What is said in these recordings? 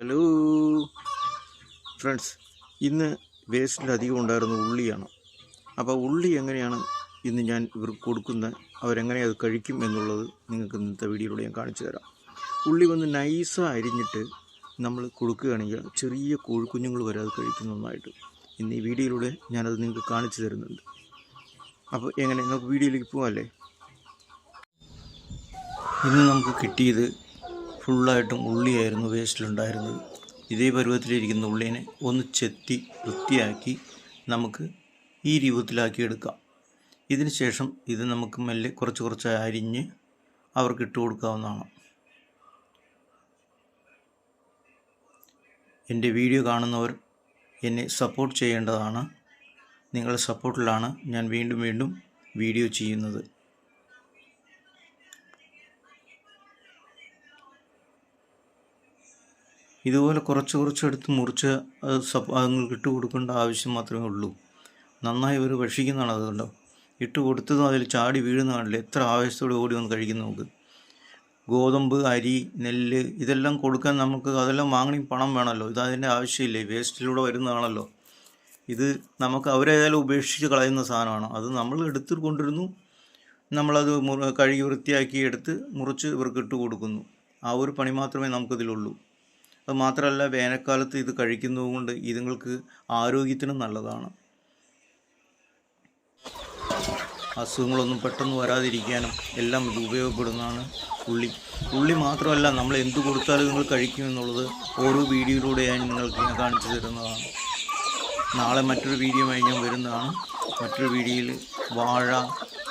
Hello friends, ഇന്ന് വേസ്റ്റിലധികം ഉണ്ടായിരുന്ന ഉള്ളിയാണ്. അപ്പോൾ ഉള്ളി എങ്ങനെയാണ് ഇന്ന് ഞാൻ ഇവർക്ക് കൊടുക്കുന്നത്, അവരെങ്ങനെ അത് കഴിക്കും എന്നുള്ളത് നിങ്ങൾക്ക് ഇന്നത്തെ വീഡിയോയിലൂടെ ഞാൻ കാണിച്ചു തരാം. ഉള്ളി വന്ന് നൈസായി അരിഞ്ഞിട്ട് നമ്മൾ കൊടുക്കുകയാണെങ്കിൽ ചെറിയ കോഴിക്കുഞ്ഞുങ്ങൾ വരെ അത് കഴിക്കും നന്നായിട്ട്. ഇന്ന് ഈ വീഡിയോയിലൂടെ ഞാനത് നിങ്ങൾക്ക് കാണിച്ചു തരുന്നുണ്ട്. അപ്പോൾ എങ്ങനെ നമുക്ക് വീഡിയോയിലേക്ക് പോകാമല്ലേ? ഇന്ന് നമുക്ക് കിട്ടിയത് ഫുള്ളായിട്ടും ഉള്ളിയായിരുന്നു വേസ്റ്റിലുണ്ടായിരുന്നത്. ഇതേ പരുവത്തിലിരിക്കുന്ന ഉള്ളിനെ ഒന്ന് ചെത്തി വൃത്തിയാക്കി നമുക്ക് ഈ രൂപത്തിലാക്കി എടുക്കാം. ഇതിന് ശേഷം ഇത് നമുക്ക് മെല്ലെ കുറച്ച് അരിഞ്ഞ് അവർക്ക് ഇട്ട് കൊടുക്കാവുന്നതാണ്. എൻ്റെ വീഡിയോ കാണുന്നവർ എന്നെ സപ്പോർട്ട് ചെയ്യേണ്ടതാണ്. നിങ്ങളുടെ സപ്പോർട്ടിലാണ് ഞാൻ വീണ്ടും വീഡിയോ ചെയ്യുന്നത്. ഇതുപോലെ കുറച്ചെടുത്ത് മുറിച്ച് അതുങ്ങൾക്ക് ഇട്ട് കൊടുക്കേണ്ട ആവശ്യം മാത്രമേ ഉള്ളൂ. നന്നായി ഒരു ഭക്ഷിക്കുന്നതാണ്. അതുകൊണ്ടോ ഇട്ട് കൊടുത്തതും അതിൽ ചാടി വീഴുന്ന കാണില്ല. എത്ര ആവേശത്തോടെ ഓടി വന്ന് കഴിക്കുന്നു. നമുക്ക് ഗോതമ്പ്, അരി, നെല്ല് ഇതെല്ലാം കൊടുക്കാൻ നമുക്ക് അതെല്ലാം വാങ്ങി പണം വേണമല്ലോ. ഇതതിൻ്റെ ആവശ്യമില്ലേ, വേസ്റ്റിലൂടെ വരുന്നതാണല്ലോ. ഇത് നമുക്ക് അവരേതായാലും ഉപേക്ഷിച്ച് കളയുന്ന സാധനമാണ്. അത് നമ്മൾ എടുത്ത് കൊണ്ടിരുന്നു, നമ്മളത് കഴുകി വൃത്തിയാക്കി എടുത്ത് മുറിച്ച് ഇവർക്ക് ഇട്ട് കൊടുക്കുന്നു. ആ ഒരു പണി മാത്രമേ നമുക്കിതിലുള്ളൂ. അത് മാത്രമല്ല, വേനൽക്കാലത്ത് ഇത് കഴിക്കുന്നത് കൊണ്ട് ഇതുങ്ങൾക്ക് ആരോഗ്യത്തിനും നല്ലതാണ്. അസുഖങ്ങളൊന്നും പെട്ടെന്ന് വരാതിരിക്കാനും എല്ലാം ഇത് ഉപയോഗപ്പെടുന്നതാണ് ഉള്ളി മാത്രമല്ല, നമ്മൾ എന്ത് കൊടുത്താലും നിങ്ങൾ കഴിക്കുമെന്നുള്ളത് ഓരോ വീഡിയോയിലൂടെ ഞാൻ കാണിച്ചു തരുന്നതാണ്. നാളെ മറ്റൊരു വീഡിയോയുമായി ഞാൻ വരുന്നതാണ്. മറ്റൊരു വീഡിയോയിൽ വാഴ,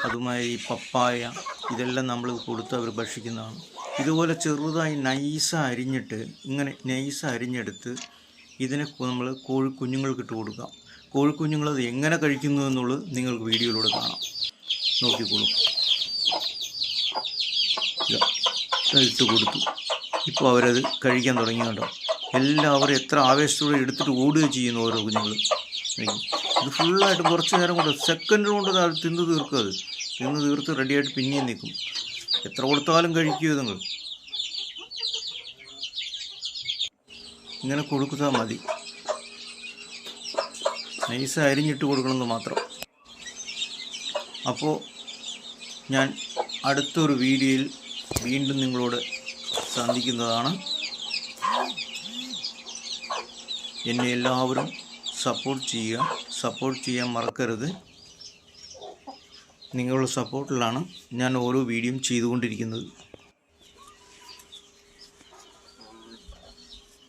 അതുമായി പപ്പായ ഇതെല്ലാം നമ്മൾ കൊടുത്ത് അവർ ഭക്ഷിക്കുന്നതാണ്. ഇതുപോലെ ചെറുതായി നൈസ് അരിഞ്ഞെടുത്ത് ഇതിനെ നമ്മൾ കോഴിക്കുഞ്ഞുങ്ങൾക്ക് ഇട്ട് കൊടുക്കാം. കോഴിക്കുഞ്ഞുങ്ങളത് എങ്ങനെ കഴിക്കുന്നു എന്നുള്ളത് നിങ്ങൾക്ക് വീഡിയോയിലൂടെ കാണാം. നോക്കിക്കോളൂ. ഇട്ട് കൊടുത്തു. ഇപ്പോൾ അവരത് കഴിക്കാൻ തുടങ്ങിയുണ്ടോ. എല്ലാവരും എത്ര ആവേശത്തോടെ എടുത്തിട്ട് ഓടുകയും ചെയ്യുന്നു ഓരോ കുഞ്ഞുങ്ങൾ. ഇത് ഫുള്ളായിട്ട് കുറച്ച് നേരം കൊണ്ട് സെക്കൻഡ് കൊണ്ട് അത് തിന്ന് തീർത്ത് റെഡിയായിട്ട് പിന്നെയും നിൽക്കും. എത്ര കൊടുത്താലും കഴിക്കുക. നിങ്ങൾ ഇങ്ങനെ കൊടുത്താൽ മതി. നൈസ് അരിഞ്ഞിട്ട് കൊടുക്കണമെന്ന് മാത്രം. അപ്പോൾ ഞാൻ അടുത്തൊരു വീഡിയോയിൽ വീണ്ടും നിങ്ങളോട് സന്ധിക്കുന്നതാണ്. എന്നെ എല്ലാവരും സപ്പോർട്ട് ചെയ്യാൻ മറക്കരുത്. നിങ്ങളുടെ സപ്പോർട്ടിലാണ് ഞാൻ ഓരോ വീഡിയോയും ചെയ്തുകൊണ്ടിരിക്കുന്നത്.